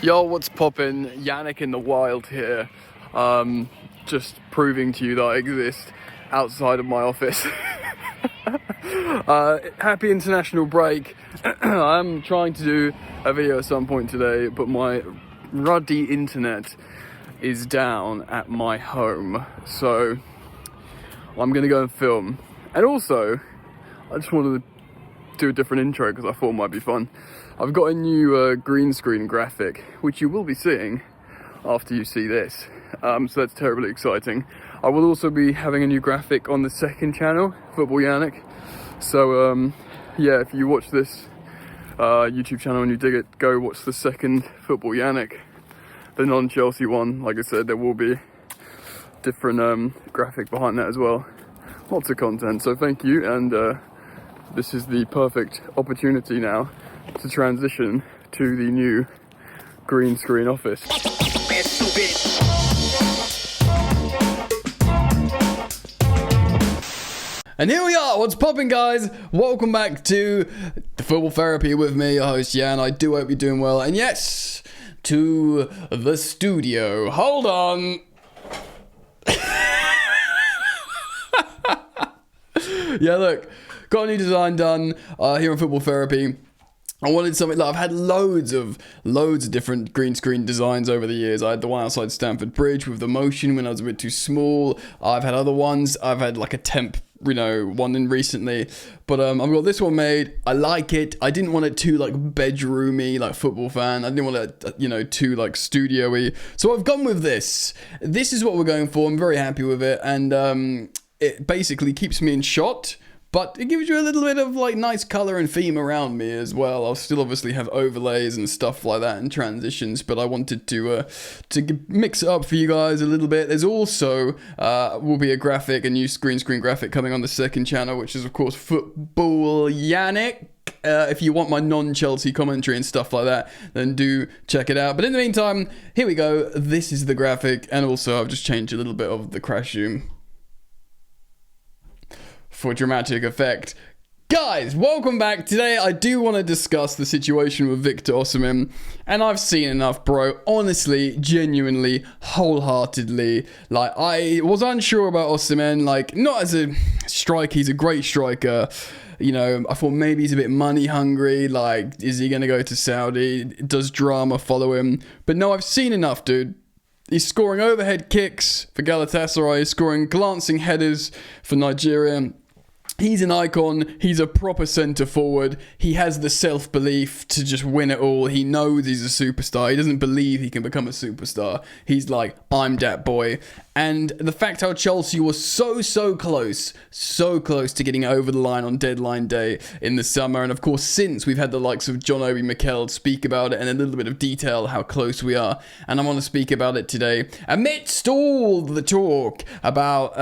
Yo, what's poppin'? Yannick in the wild here. Just proving to you that I exist outside of my office. Happy international break. I'm trying to do a video at some point today, but my ruddy internet is down at my home. So I'm gonna go and film. And also, I just wanted to do a different intro because I thought it might be fun. I've got a new green screen graphic, which you will be seeing after you see this. So that's terribly exciting. I will also be having a new graphic on the second channel, Football Yannick. So yeah, if you watch this YouTube channel and you dig it, go watch the second Football Yannick, the non-Chelsea one. Like I said, there will be different graphic behind that as well. Lots of content, so thank you, and this is the perfect opportunity now to transition to the new green screen office. And here we are, what's poppin', guys? Welcome back to the Football Therapy with me, your host Jan. I do hope you're doing well, and yes, to the studio. Hold on. Yeah, look, got a new design done here on Football Therapy. I wanted something like, I've had loads of different green screen designs over the years. I had the one outside Stamford Bridge with the motion when I was a bit too small. I've had other ones. I've had like a temp, one in recently. But I've got this one made. I like it. I didn't want it too like bedroomy, like football fan. I didn't want it, too like studio-y. So I've gone with this. This is what we're going for. I'm very happy with it. And it basically keeps me in shot, but it gives you a little bit of like nice color and theme around me as well. I'll still obviously have overlays and stuff like that and transitions, but I wanted to mix it up for you guys a little bit. There's also will be a new green screen graphic coming on the second channel, which is of course Football Yannick. If you want my non-Chelsea commentary and stuff like that, then do check it out. But in the meantime, here we go. This is the graphic, and also I've just changed a little bit of the crash zoom for dramatic effect. Guys, welcome back. Today I do want to discuss the situation with Victor Osimhen, and I've seen enough, bro. Honestly, genuinely, wholeheartedly. Like, I was unsure about Osimhen, like, not as a striker, he's a great striker. I thought maybe he's a bit money hungry, like, is he going to go to Saudi? Does drama follow him? But no, I've seen enough, dude. He's scoring overhead kicks for Galatasaray, scoring glancing headers for Nigeria. He's an icon. He's a proper centre forward. He has the self-belief to just win it all. He knows he's a superstar. He doesn't believe he can become a superstar. He's like, I'm that boy. And the fact how Chelsea was so close to getting over the line on deadline day in the summer. And of course, since we've had the likes of John Obi Mikel speak about it in a little bit of detail how close we are. And I want to speak about it today. Amidst all the talk about,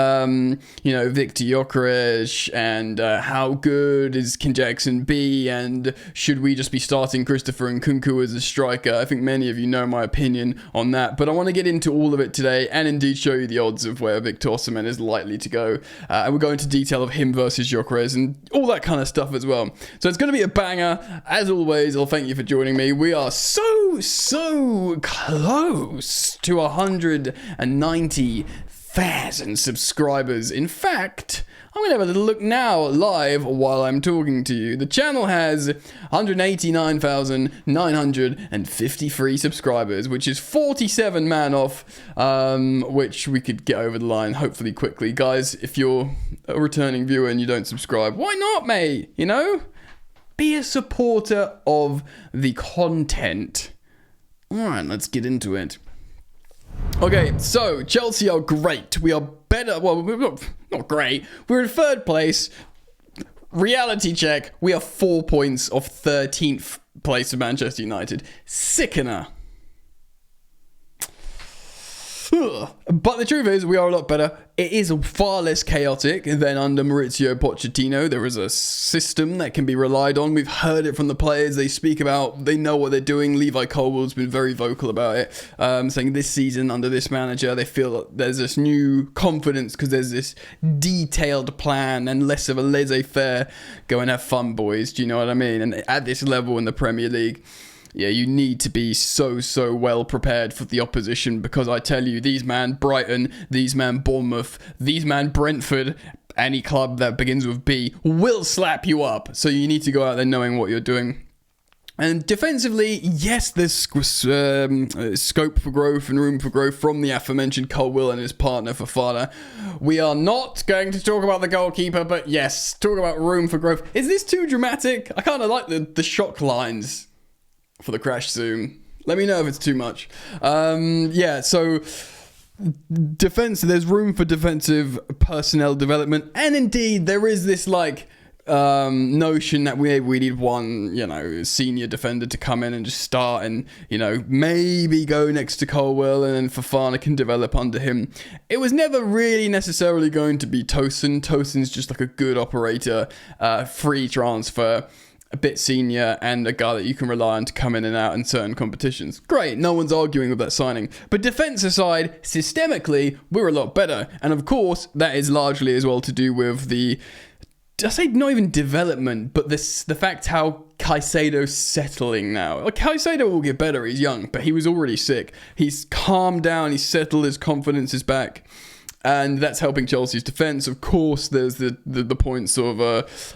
Victor Gyökeres and how good can Jackson be, and should we just be starting Christopher Nkunku as a striker? I think many of you know my opinion on that, but I want to get into all of it today and indeed show you the odds of where Victor Osimhen is likely to go. And we'll go into detail of him versus Gyökeres and all that kind of stuff as well. So it's going to be a banger. As always, I'll thank you for joining me. We are so close to 190,000 subscribers. In fact, I'm going to have a little look now live while I'm talking to you. The channel has 189,953 subscribers, which is 47 man off, which we could get over the line hopefully quickly. Guys, if you're a returning viewer and you don't subscribe, why not, mate? Be a supporter of the content. Alright, let's get into it. Okay, so Chelsea are great. We are better. Well, we're not great. We're in third place. Reality check. We are 4 points off 13th place of Manchester United. Sickener. But the truth is, we are a lot better. It is far less chaotic than under Mauricio Pochettino. There is a system that can be relied on. We've heard it from the players. They speak about, they know what they're doing. Levi Colwill's been very vocal about it, saying this season under this manager, they feel that there's this new confidence because there's this detailed plan and less of a laissez-faire, go and have fun, boys. Do you know what I mean? And at this level in the Premier League. yeah, you need to be so well prepared for the opposition, because I tell you, these man Brighton, these man Bournemouth, these man Brentford, any club that begins with B will slap you up. So you need to go out there knowing what you're doing. And defensively, yes, there's scope for growth and room for growth from the aforementioned Colwill and his partner Fofana. We are not going to talk about the goalkeeper, but yes, talk about room for growth. Is this too dramatic? I kind of like the shock lines for the crash zoom. Let me know if it's too much. Yeah, so defense, there's room for defensive personnel development, and indeed there is this notion that we need one, senior defender to come in and just start and, maybe go next to Colwill, and then Fofana can develop under him. It was never really necessarily going to be Tosin. Tosin's just like a good operator, free transfer, a bit senior, and a guy that you can rely on to come in and out in certain competitions. Great, no one's arguing with that signing. But defence aside, systemically, we're a lot better. And of course, that is largely as well to do with I say not even development, but the fact how Caicedo's settling now. Like, Caicedo will get better, he's young, but he was already sick. He's calmed down, he's settled, his confidence is back. And that's helping Chelsea's defence. Of course, there's the points of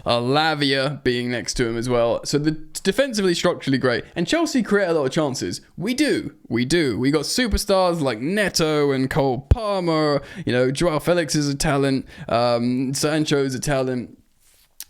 Lavia being next to him as well. So the defensively, structurally great. And Chelsea create a lot of chances. We do. We got superstars like Neto and Cole Palmer. Joao Felix is a talent. Sancho is a talent.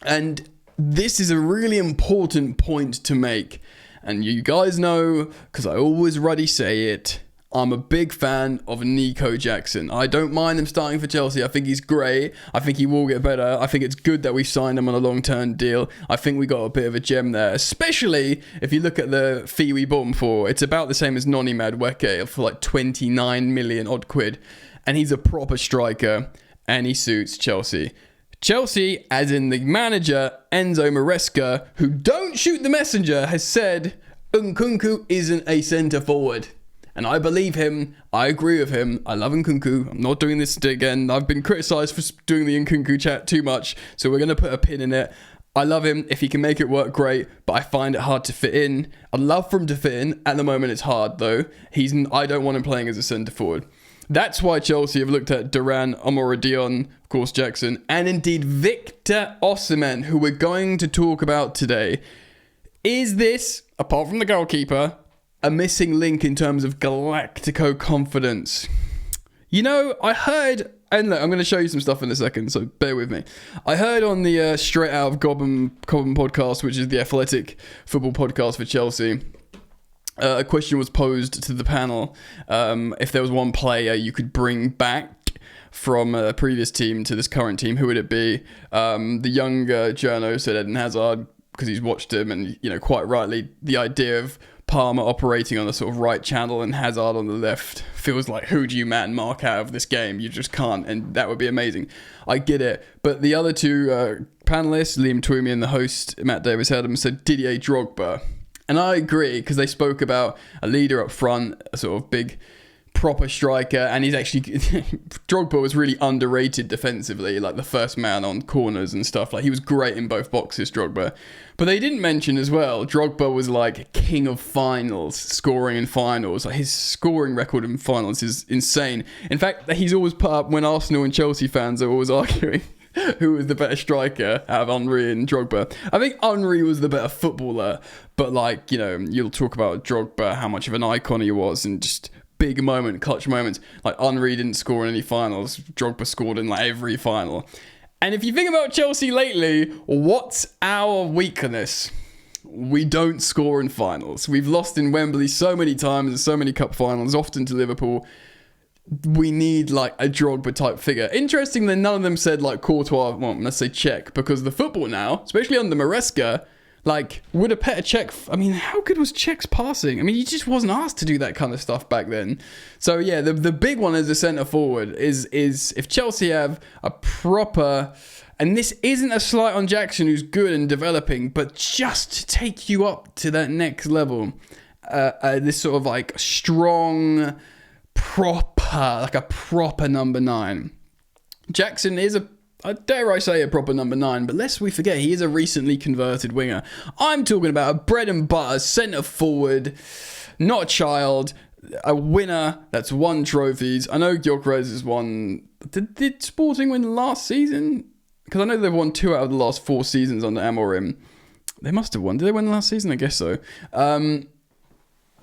And this is a really important point to make. And you guys know, because I always ruddy say it, I'm a big fan of Nico Jackson. I don't mind him starting for Chelsea. I think he's great. I think he will get better. I think it's good that we signed him on a long-term deal. I think we got a bit of a gem there, especially if you look at the fee we bought him for. It's about the same as Noni Madueke for like 29 million odd quid. And he's a proper striker, and he suits Chelsea. Chelsea, as in the manager, Enzo Maresca, who don't shoot the messenger, has said Nkunku isn't a centre-forward. And I believe him. I agree with him. I love Nkunku. I'm not doing this again. I've been criticised for doing the Nkunku chat too much, so we're going to put a pin in it. I love him. If he can make it work, great, but I find it hard to fit in. I'd love for him to fit in. At the moment, it's hard, though. I don't want him playing as a centre-forward. That's why Chelsea have looked at Duran, Omoradion, of course Jackson, and indeed Victor Osimhen, who we're going to talk about today. Is this, apart from the goalkeeper, a missing link in terms of Galactico confidence? I heard, and look, I'm going to show you some stuff in a second, so bear with me. I heard on the Straight Out of Cobham podcast, which is the athletic football podcast for Chelsea, a question was posed to the panel. If there was one player you could bring back from a previous team to this current team, who would it be? The younger journo said Eden Hazard, because he's watched him, and quite rightly, the idea of Palmer operating on the sort of right channel and Hazard on the left feels like, who do you man mark out of this game? You just can't, and that would be amazing. I get it, but the other two panelists, Liam Twomey and the host Matt Davis Adam, said Didier Drogba. And I agree, because they spoke about a leader up front, a sort of big, proper striker, and he's actually... Drogba was really underrated defensively, like the first man on corners and stuff. Like, he was great in both boxes, Drogba. But they didn't mention as well, Drogba was like king of finals, scoring in finals. Like, his scoring record in finals is insane. In fact, he's always put up, when Arsenal and Chelsea fans are always arguing who was the better striker out of Henry and Drogba. I think Henry was the better footballer, but you'll talk about Drogba, how much of an icon he was, and just big moment, clutch moments. Like, Henry didn't score in any finals. Drogba scored in every final. And if you think about Chelsea lately, what's our weakness? We don't score in finals. We've lost in Wembley so many times in so many cup finals, often to Liverpool. We need a Drogba type figure. Interestingly, none of them said Courtois, well, let's say Czech, because the football now, especially under Maresca, would a better Czech... how good was Czech's passing? He just wasn't asked to do that kind of stuff back then. So yeah, the big one as a centre forward is if Chelsea have a proper... And this isn't a slight on Jackson, who's good and developing, but just to take you up to that next level, this sort of strong, proper, a proper number 9. Jackson is dare I say, a proper number 9, but lest we forget, he is a recently converted winger. I'm talking about a bread and butter centre forward, not a child, a winner that's won trophies. I know Gyökeres has won. Did Sporting win last season? Because I know they've won 2 out of the last 4 seasons under Amorim. They must have won. Did they win last season? I guess so.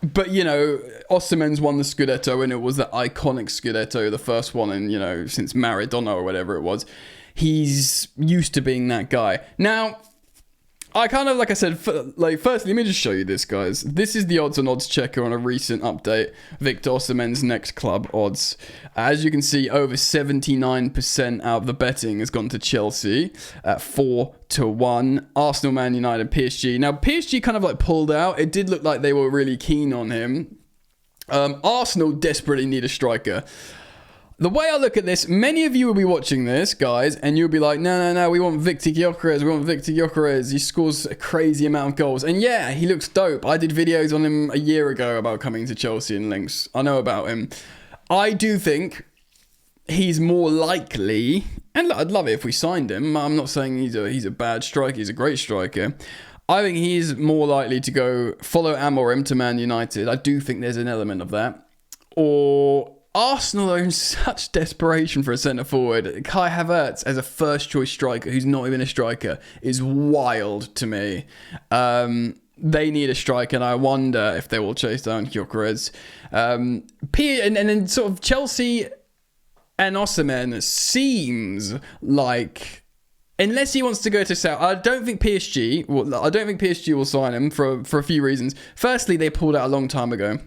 But, you know, Osimhen's won the Scudetto, and it was that iconic Scudetto, the first one in, you know, since Maradona or whatever it was. He's used to being that guy. Now, I kind of, like I said, first, let me just show you this, guys. This is the odds and odds checker on a recent update. Victor Osimhen's next club odds. As you can see, over 79% out of the betting has gone to Chelsea at 4-1. Arsenal, Man United, PSG. Now, PSG kind of like pulled out. It did look like they were really keen on him. Arsenal desperately need a striker. The way I look at this, many of you will be watching this, guys, and you'll be like, no, we want Victor Gyökeres. He scores a crazy amount of goals. And yeah, he looks dope. I did videos on him a year ago about coming to Chelsea and links. I know about him. I do think he's more likely, and I'd love it if we signed him. I'm not saying he's a bad striker. He's a great striker. I think he's more likely to go follow Amorim to Man United. I do think there's an element of that. Or Arsenal are in such desperation for a centre forward. Kai Havertz as a first choice striker who's not even a striker is wild to me. They need a striker, and I wonder if they will chase down Gyökeres. And then sort of Chelsea and Osimhen seems like, unless he wants to go to South, I don't think PSG will sign him for a few reasons. Firstly, they pulled out a long time ago.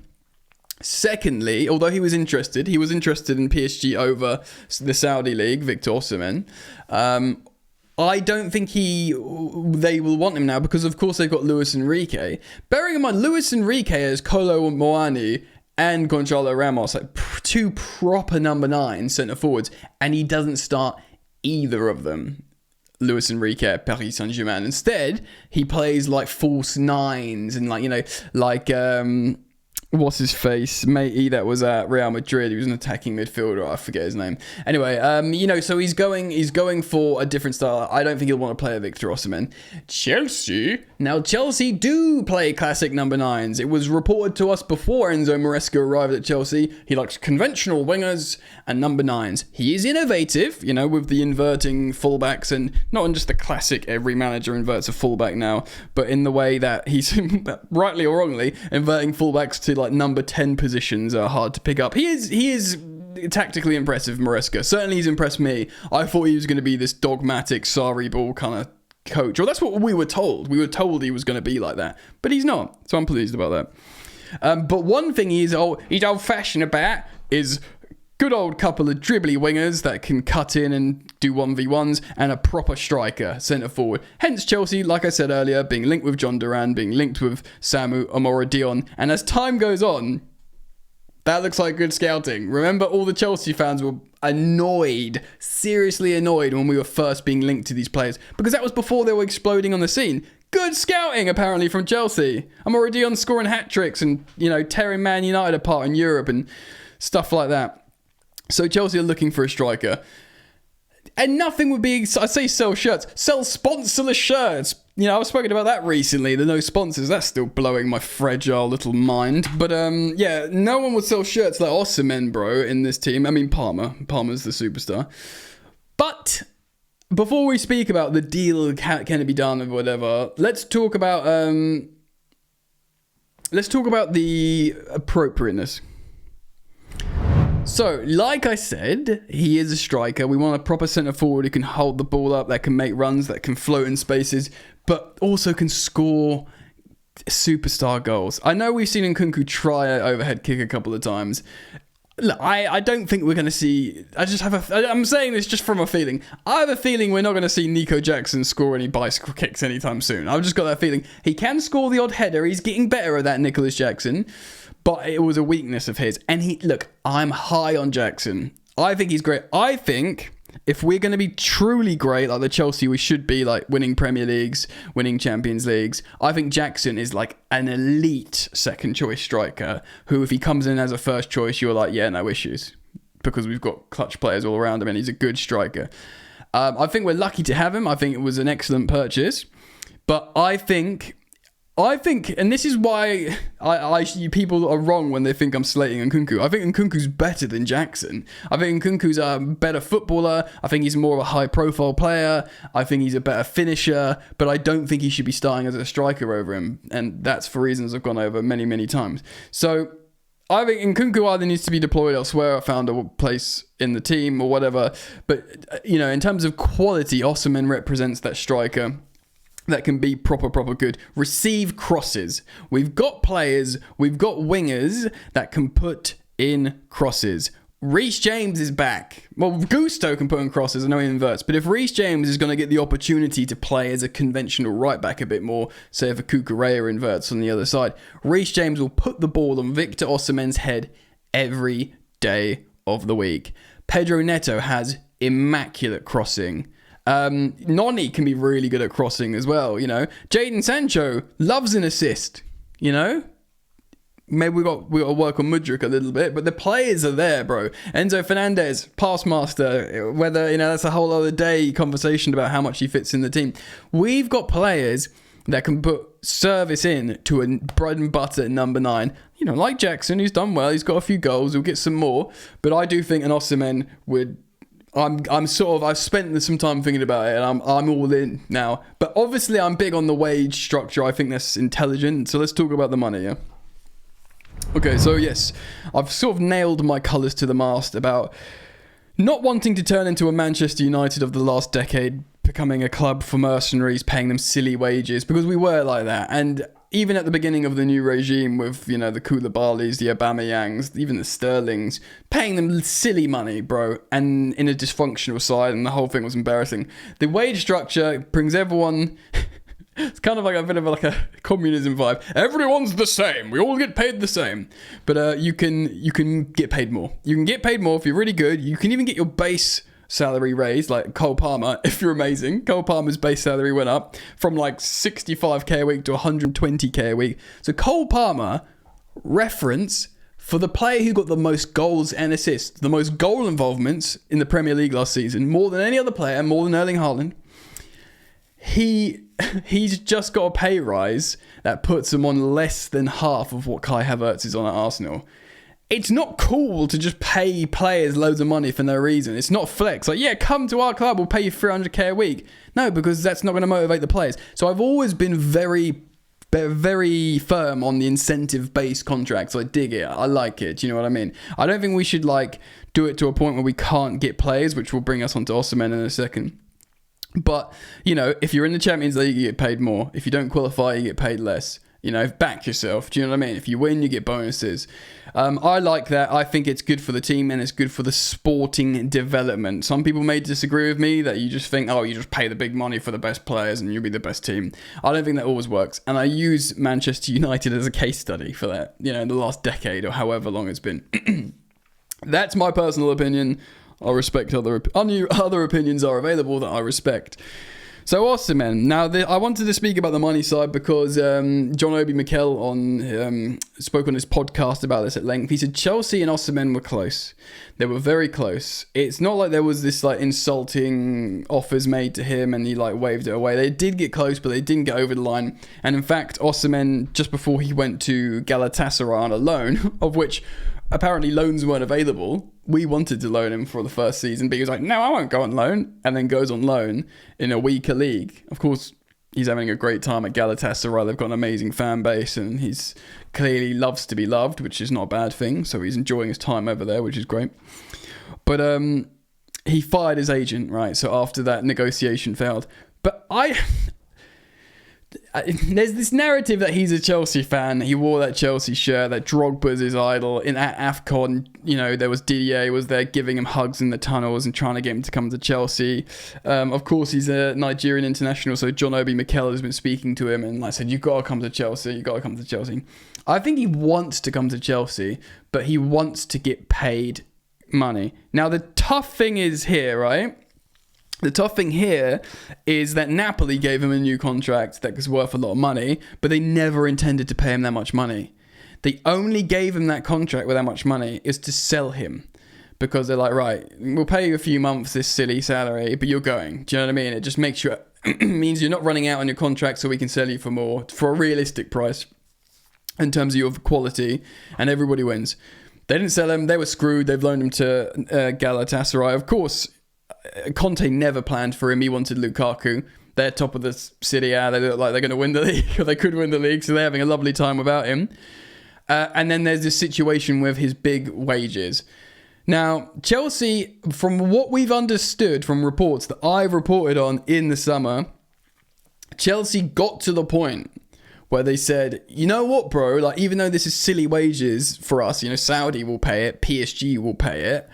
Secondly, although he was interested in PSG over the Saudi League, Victor Osimhen. I don't think they will want him now because, of course, they've got Luis Enrique. Bearing in mind, Luis Enrique has Kolo Muani and Gonzalo Ramos, like 2 proper number 9 centre forwards, and he doesn't start either of them. Luis Enrique at Paris Saint-Germain. Instead, he plays like false 9s and what's his face, matey that was at Real Madrid. He was an attacking midfielder. I forget his name. Anyway, so he's going for a different style. I don't think he'll want to play a Victor Osimhen. Chelsea do play classic number 9s. It was reported to us before Enzo Maresca arrived at Chelsea. He likes conventional wingers and number 9s. He is innovative, with the inverting fullbacks, and not in just the classic every manager inverts a fullback now, but in the way that he's rightly or wrongly inverting fullbacks to like number 10 positions are hard to pick up. He is tactically impressive, Maresca. Certainly he's impressed me. I thought he was going to be this dogmatic Sarri ball kind of coach. Well, that's what we were told. We were told he was going to be like that. But he's not. So I'm pleased about that. But one thing he's old-fashioned about is good old couple of dribbly wingers that can cut in and do 1v1s, and a proper striker, centre forward. Hence Chelsea, like I said earlier, being linked with John Duran, being linked with Samu Omorodion. And as time goes on, that looks like good scouting. Remember, all the Chelsea fans were seriously annoyed when we were first being linked to these players, because that was before they were exploding on the scene. Good scouting, apparently, from Chelsea. Omorodion scoring hat-tricks and, tearing Man United apart in Europe and stuff like that. So Chelsea are looking for a striker. And nothing would be, I say sell shirts, sell sponsorless shirts. I've spoken about that recently, the no sponsors. That's still blowing my fragile little mind. But no one would sell shirts like Osimhen, bro, in this team. I mean, Palmer's the superstar. But before we speak about the deal, can it be done or whatever, let's talk about the appropriateness. So, like I said, he is a striker. We want a proper centre forward who can hold the ball up, that can make runs, that can float in spaces, but also can score superstar goals. I know we've seen Nkunku try an overhead kick a couple of times. Look, I don't think we're going to see... I'm saying this just from a feeling. I have a feeling we're not going to see Nico Jackson score any bicycle kicks anytime soon. I've just got that feeling. He can score the odd header. He's getting better at that, Nicholas Jackson. But it was a weakness of his. And I'm high on Jackson. I think he's great. I think if we're going to be truly great, like the Chelsea we should be, like winning Premier Leagues, winning Champions Leagues, I think Jackson is like an elite second choice striker who, if he comes in as a first choice, you're like, yeah, no issues. Because we've got clutch players all around him and he's a good striker. I think we're lucky to have him. I think it was an excellent purchase. But I think, and this is why people are wrong when they think I'm slating Nkunku. I think Nkunku's better than Jackson. I think Nkunku's a better footballer. I think he's more of a high-profile player. I think he's a better finisher. But I don't think he should be starting as a striker over him. And that's for reasons I've gone over many, many times. So I think Nkunku either needs to be deployed elsewhere or found a place in the team or whatever. But, in terms of quality, Osimhen represents that striker that can be proper good. Receive crosses. We've got players, we've got wingers that can put in crosses. Reece James is back. Well, Gusto can put in crosses, I know he inverts, but if Reece James is going to get the opportunity to play as a conventional right back a bit more, say if a Gyökeres inverts on the other side, Reece James will put the ball on Victor Osimhen's head every day of the week. Pedro Neto has immaculate crossing. Noni can be really good at crossing as well, Jadon Sancho loves an assist, Maybe we got to work on Mudryk a little bit, but the players are there, bro. Enzo Fernandez, pass master, whether, that's a whole other day conversation about how much he fits in the team. We've got players that can put service in to a bread and butter number 9, like Jackson, who's done well, he's got a few goals, he'll get some more, but I do think an Osimhen would... I've spent some time thinking about it, and I'm all in now. But obviously, I'm big on the wage structure. I think that's intelligent. So let's talk about the money, yeah? Okay, so yes, I've sort of nailed my colours to the mast about not wanting to turn into a Manchester United of the last decade, becoming a club for mercenaries, paying them silly wages, because we were like that. And even at the beginning of the new regime with, the Koulibalys, the Aubameyangs, even the Sterlings, paying them silly money, bro, and in a dysfunctional side, and the whole thing was embarrassing. The wage structure brings everyone... It's kind of like a bit of like a communism vibe. Everyone's the same. We all get paid the same. But you can get paid more. You can get paid more if you're really good. You can even get your base salary raised, like Cole Palmer, if you're amazing. Cole Palmer's base salary went up from like 65k a week to 120k a week. So Cole Palmer, reference for the player who got the most goals and assists, the most goal involvements in the Premier League last season, more than any other player, more than Erling Haaland. He's just got a pay rise that puts him on less than half of what Kai Havertz is on at Arsenal. It's not cool to just pay players loads of money for no reason. It's not flex. Like, yeah, come to our club, we'll pay you 300k a week. No, because that's not going to motivate the players. So I've always been very firm on the incentive-based contracts. I dig it. I like it. Do you know what I mean? I don't think we should do it to a point where we can't get players, which will bring us onto Osimhen in a second. But, if you're in the Champions League, you get paid more. If you don't qualify, you get paid less. Back yourself. Do you know what I mean? If you win, you get bonuses. I like that. I think it's good for the team and it's good for the sporting development. Some people may disagree with me that you just think, you just pay the big money for the best players and you'll be the best team. I don't think that always works. And I use Manchester United as a case study for that, in the last decade or however long it's been. That's my personal opinion. I respect other opinions are available that I respect. So Osimhen. Now, I wanted to speak about the money side because John Obi Mikel spoke on his podcast about this at length. He said Chelsea and Osimhen were close. They were very close. It's not like there was this insulting offers made to him and he waved it away. They did get close, but they didn't get over the line. And in fact, Osimhen, just before he went to Galatasaray on a loan, of which apparently loans weren't available. We wanted to loan him for the first season, but he was like, no, I won't go on loan. And then goes on loan in a weaker league. Of course, he's having a great time at Galatasaray. They've got an amazing fan base and he's clearly loves to be loved, which is not a bad thing. So he's enjoying his time over there, which is great. But he fired his agent, right? So after that negotiation failed. But there's this narrative that he's a Chelsea fan. He wore that Chelsea shirt, that Drogba's his idol. At AFCON, there was Didier was there giving him hugs in the tunnels and trying to get him to come to Chelsea. Of course, he's a Nigerian international, so John Obi Mikel has been speaking to him and said, you've got to come to Chelsea, you've got to come to Chelsea. I think he wants to come to Chelsea, but he wants to get paid money. Now, the tough thing is here, right? The tough thing here is that Napoli gave him a new contract that was worth a lot of money, but they never intended to pay him that much money. They only gave him that contract with that much money is to sell him. because they're like, right, we'll pay you a few months this silly salary, but you're going. Do you know what I mean? It just makes you means you're not running out on your contract, so we can sell you for more, for a realistic price in terms of your quality, and everybody wins. They didn't sell him. They were screwed. They've loaned him to Galatasaray. Of course, Conte never planned for him. He wanted Lukaku. They're top of the Serie A. They look like they're going to win the league, or they could win the league, so they're having a lovely time without him. And then there's this situation with his big wages. Now, Chelsea, from what we've understood from reports that I've reported on in the summer, Chelsea got to the point where they said, you know what, bro, like, even though this is silly wages for us, you know, Saudi will pay it, PSG will pay it,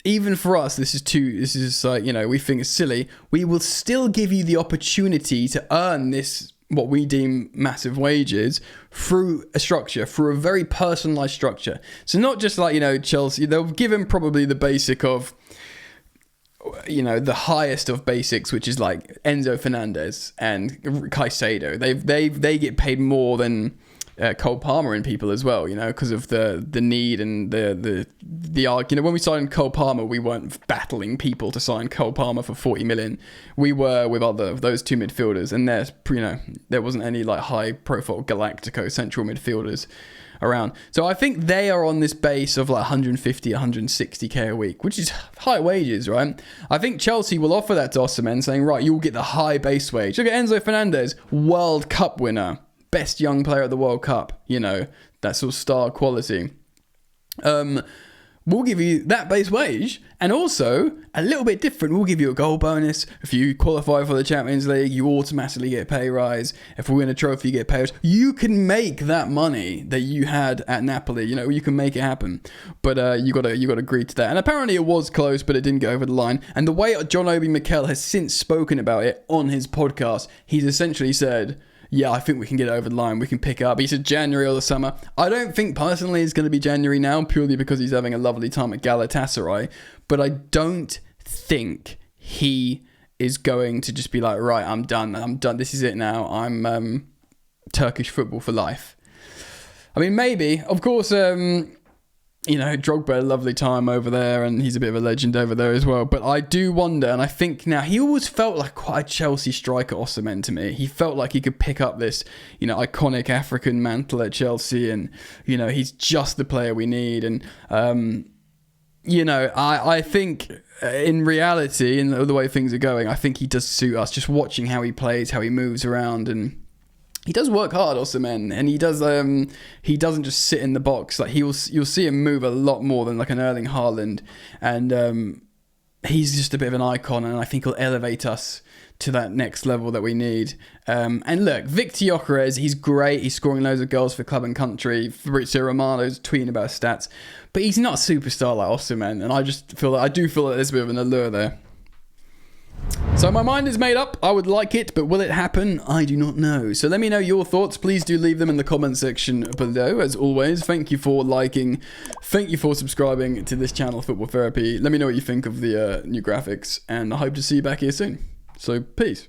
even for us, this is like, you know, we think it's silly, we will still give you the opportunity to earn this, what we deem massive wages, through a structure, through a very personalised structure. So not just like, you know, Chelsea, they'll give him probably the basic of, you know, the highest of basics, which is like Enzo Fernandez and Caicedo. They get paid more than Cole Palmer and people as well, you know, because of the need and the you know, when we signed Cole Palmer, we weren't battling people to sign Cole Palmer for 40 million. We were with those two midfielders, and there's, you know, there wasn't any like high profile Galactico central midfielders around. So I think they are on this base of like 150, 160k a week, which is high wages, right? I think Chelsea will offer that to Osimhen, saying, right, you'll get the high base wage. Look at Enzo Fernandez, World Cup winner, best young player at the World Cup, you know, that sort of star quality. We'll give you that base wage, and also a little bit different. We'll give you a goal bonus. If you qualify for the Champions League, you automatically get a pay rise. If we win a trophy, you get a pay rise. You can make that money that you had at Napoli. You know, you can make it happen, but you got to agree to that. And apparently, it was close, but it didn't go over the line. And the way John Obi Mikel has since spoken about it on his podcast, he's essentially said, yeah, I think we can get it over the line. We can pick up. He said January or the summer. I don't think personally it's going to be January now, purely because he's having a lovely time at Galatasaray. But I don't think he is going to just be like, right, I'm done. This is it now. I'm Turkish football for life. I mean, maybe. Of course, you know, Drogba had a lovely time over there, and he's a bit of a legend over there as well. But I do wonder, and I think now, he always felt like quite a Chelsea striker, Osimhen, to me. He felt like he could pick up this, you know, iconic African mantle at Chelsea, and, you know, he's just the player we need. And, you know, I think in reality, in the way things are going, I think he does suit us. Just watching how he plays, how he moves around, and he does work hard, Osimhen, and he does. He doesn't just sit in the box. Like you'll see him move a lot more than like an Erling Haaland, and he's just a bit of an icon, and I think he'll elevate us to that next level that we need. And look, Victor Gyökeres, he's great. He's scoring loads of goals for club and country. Fabrizio Romano's tweeting about his stats, but he's not a superstar like Osimhen, and I do feel that there's a bit of an allure there. So my mind is made up. I would like it, but will it happen? I do not know. So let me know your thoughts. Please do leave them in the comment section below. As always, thank you for liking. Thank you for subscribing to this channel, Football Therapy. Let me know what you think of the new graphics, and I hope to see you back here soon. So peace.